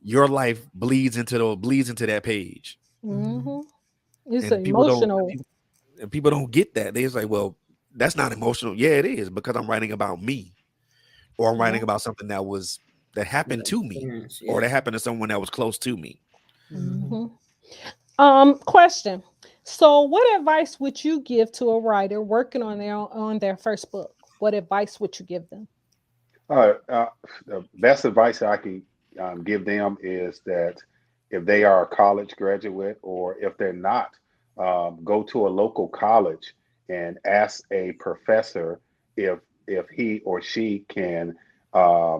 your life bleeds into that page. Mm-hmm. It's And people don't emotional. and people don't get that. They just like, well, that's not emotional. Yeah, it is, because I'm writing about me, or I'm Yeah. writing about something that happened Your to me, experience, or yeah. that happened to someone that was close to me. Hmm. Mm-hmm. Question. So, what advice would you give to a writer working on their first book? What advice would you give them? Uh, uh, the best advice I can give them is that if they are a college graduate or if they're not, go to a local college and ask a professor if he or she can uh,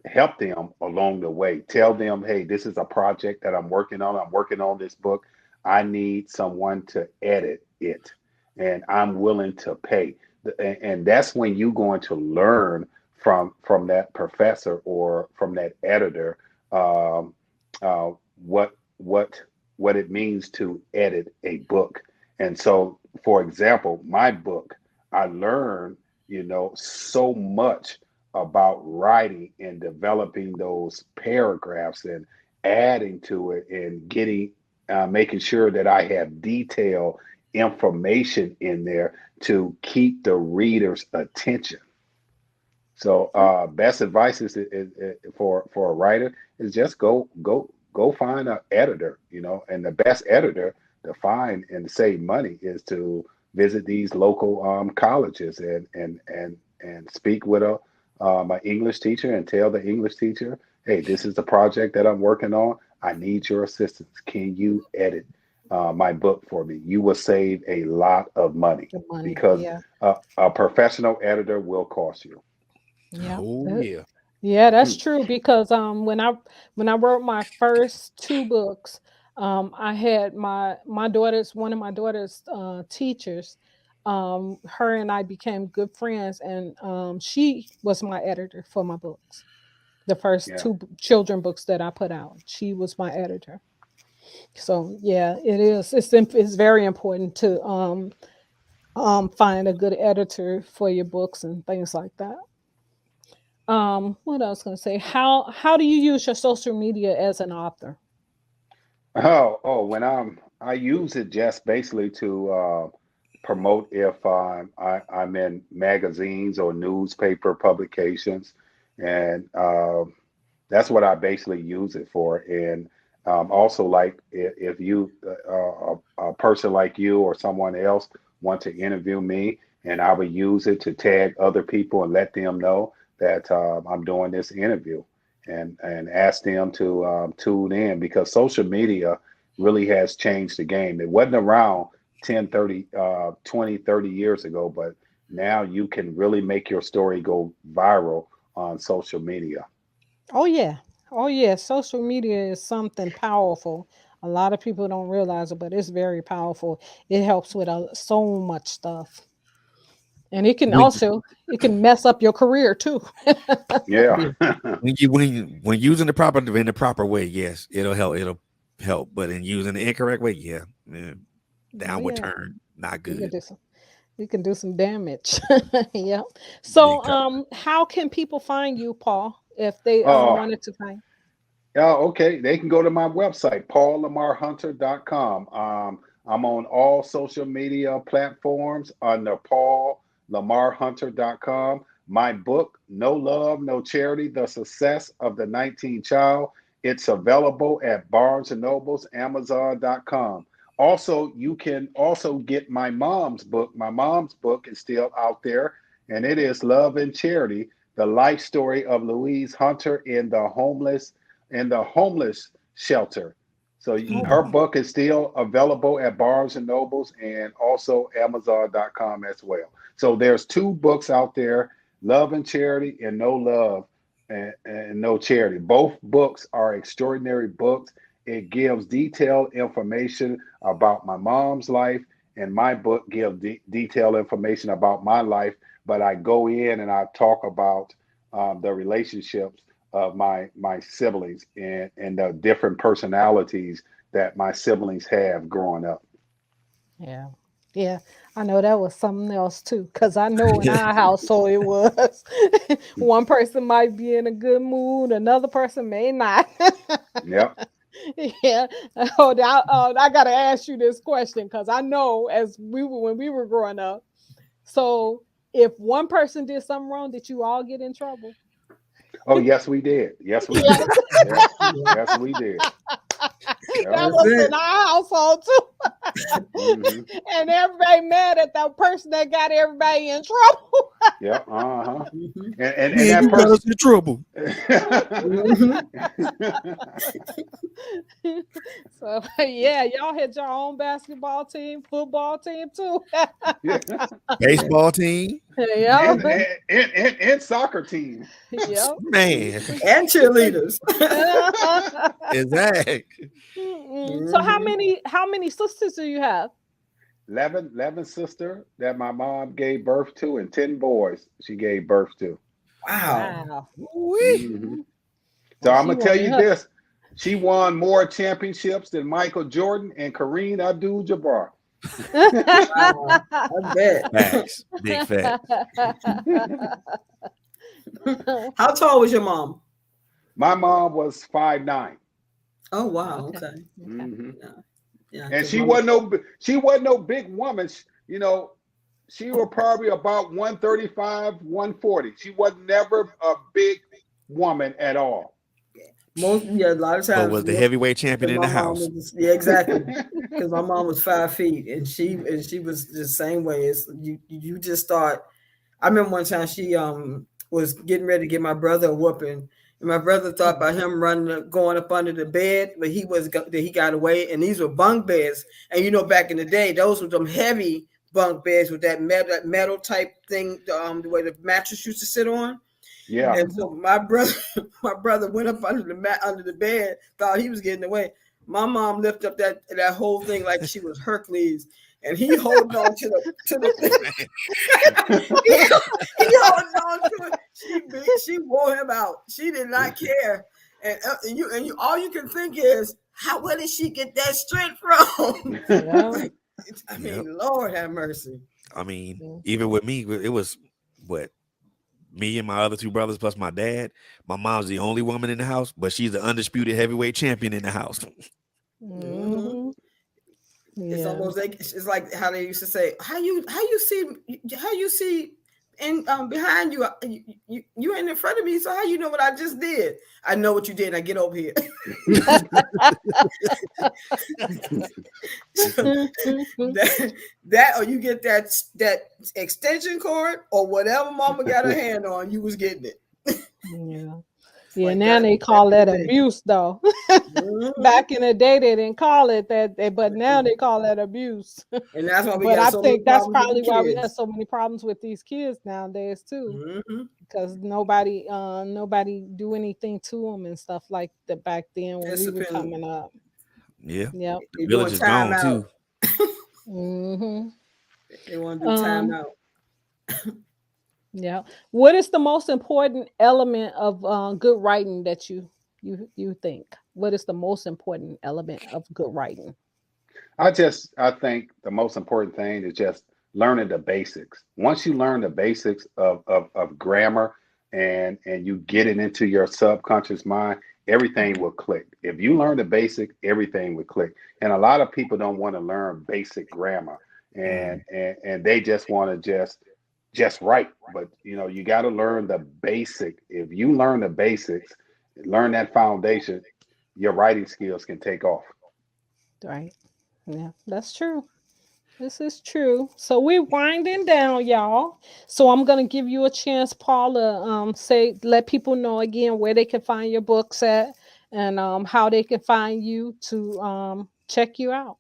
help them along the way. Tell them, hey, this is a project that I'm working on. I'm working on this book. I need someone to edit it, and I'm willing to pay. And that's when you're going to learn from that professor or from that editor, um, uh, what what what it means to edit a book. And so, for example, my book, I learned, so much about writing and developing those paragraphs and adding to it and getting making sure that I have detailed information in there to keep the reader's attention. So, best advice is for a writer is just go find an editor, and the best editor to find and save money is to visit these local colleges and speak with an English teacher and tell the English teacher, hey, this is the project that I'm working on. I need your assistance. Can you edit my book for me? You will save a lot of money The money. because Yeah. a professional editor will cost you. Yeah. Oh yeah. Yeah, that's true because when I wrote my first two books, I had my daughter's one of my daughter's teachers. Her and I became good friends, and she was my editor for my books. The first Yeah. two children books that I put out, she was my editor. So yeah, it is. It's very important to find a good editor for your books and things like that. What I was going to say, how do you use your social media as an author? When I use it just basically to promote if I'm in magazines or newspaper publications, and that's what I basically use it for. And also, like if you, a person like you or someone else, want to interview me, and I would use it to tag other people and let them know that I'm doing this interview, and ask them to tune in because social media really has changed the game. It wasn't around 10, 30, 20, 30 years ago, but now you can really make your story go viral on social media. Oh yeah. Oh yeah, social media is something powerful. A lot of people don't realize it, but it's very powerful. It helps with so much stuff. And When it can mess up your career too. Yeah. yeah, when using in the proper way, yes, it'll help. It'll help. But in using the incorrect way, yeah, Oh downward yeah. turn, not You can good. do some you can do some damage. Yeah. Big So time. how can people find you, Paul, if they Oh, wanted to find? yeah, okay. They can go to my website, paullamarhunter.com. I'm on all social media platforms under paullamarhunter.com. My book, No Love, No Charity, The Success of the 19th Child, it's available at Barnes& and Nobles, Amazon.com. Also, you can also get my mom's book. My mom's book is still out there, and it is Love and Charity, the life story of Louise Hunter in the homeless shelter. So Oh her wow. book is still available at Barnes and Nobles and also Amazon.com as well. So there's two books out there, Love and Charity and No Love and No Charity. Both books are extraordinary books. It gives detailed information about my mom's life, and my book gives detailed information about my life. But I go in and I talk about the relationships of my siblings and the different personalities that my siblings have growing up. Yeah. Yeah. I know that was something else too. Cause I know in our household it was. One person might be in a good mood, another person may not. Yep. Yeah. I gotta ask you this question because I know when we were growing up. So if one person did something wrong, did you all get in trouble? Oh, yes, we did. Yes, we Yeah. did. Yes, Yeah, yes, we did. Yep. That that's was it. in our household too. Hmm. And everybody mad at that person that got everybody in trouble. Yep. Uh-huh. Hmm. And Man, that you got person. us in trouble. Hmm. So yeah, y'all had your own basketball team, football team too. Yeah. Baseball team. Yep. And soccer team. Yep. Man, And cheerleaders. exactly. So how Hmm. many sisters do you have? 11 sister that my mom gave birth to, and 10 boys she gave birth to. Wow. Wow. Woo-wee. Hmm. So And I'm she gonna tell wanted you her. this: she won more championships than Michael Jordan and Kareem Abdul-Jabbar. Wow. I bet. Facts. Big fact. How tall was your mom? My mom was 5'9". Oh wow. Okay. Okay. Okay. Hmm. Yeah. Yeah. And Because my she wasn't no big woman. You know, she was probably about 135, 140. She was never a big woman at all. a lot of But times was the heavyweight champion in my the mom house. was exactly because my mom was 5 feet and she was the same way. It's you just start. I remember one time she was getting ready to give my brother a whooping. And my brother thought about him going up under the bed, but he got away. And these were bunk beds. And back in the day, those were some heavy bunk beds with that metal type thing, the way the mattress used to sit on. Yeah. And so my brother went up under the bed, thought he was getting away. My mom lifted up that whole thing like she was Hercules, and he holding on to the thing. he holding on to it. She wore him out. She did not care. And you all you can think is where did she get that strength from? Yeah. I Yep. mean, Lord have mercy. I mean, Mhm. even with me, it was what me and my other two brothers plus my dad. My mom's the only woman in the house, but she's the undisputed heavyweight champion in the house. Mm-hmm. Mhm. It's Yeah. almost like it's like how they used to say, how you see and behind you, you ain't in front of me, so how you know what I just did? I know what you did. Now get over here. that or you get that extension cord or whatever mama got her hand on, you was getting it. Yeah. Yeah, Like now that they back call in that the day. abuse though. Mhm. Back in the day they didn't call it that, but now they call that abuse. And that's why we But got I so many think that's problems with probably the why we have kids. so many problems with these kids nowadays too, Mhm. because nobody do anything to them and stuff like that back then when we were Discipline. coming up. Yeah. Yep. The They village doing is gone timeout. too. Hmm. They want to do timeout. Yeah. What is the most important element of good writing that you think? What is the most important element of good writing? I think the most important thing is just learning the basics. Once you learn the basics of grammar and you get it into your subconscious mind, everything will click. If you learn the basic, everything will click. And a lot of people don't want to learn basic grammar and they just want to just write. But you got to learn the basic. If you learn the basics, learn that foundation, your writing skills can take off. Right. Yeah, that's true. This is true. So we're winding down, y'all. So I'm gonna give you a chance, Paula. Let people know again where they can find your books at, and how they can find you to check you out.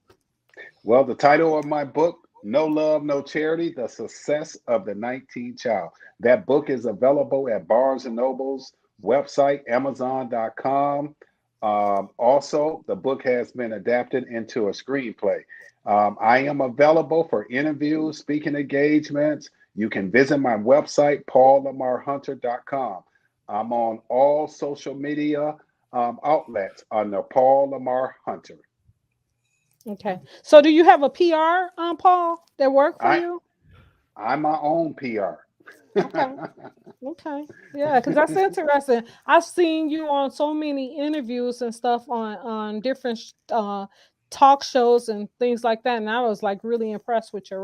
Well, the title of my book, No Love, No Charity, The Success of the 19th Child. That book is available at Barnes& and Noble's website, Amazon.com. Also, the book has been adapted into a screenplay. I am available for interviews, speaking engagements. You can visit my website, PaulLamarHunter.com. I'm on all social media outlets under Paul Lamar Hunter. Okay. So do you have a PR, Paul, that work for I you? I'm my own PR. Okay. Okay. Yeah, because that's interesting. I've seen you on so many interviews and stuff on different talk shows and things like that, and I was like really impressed with your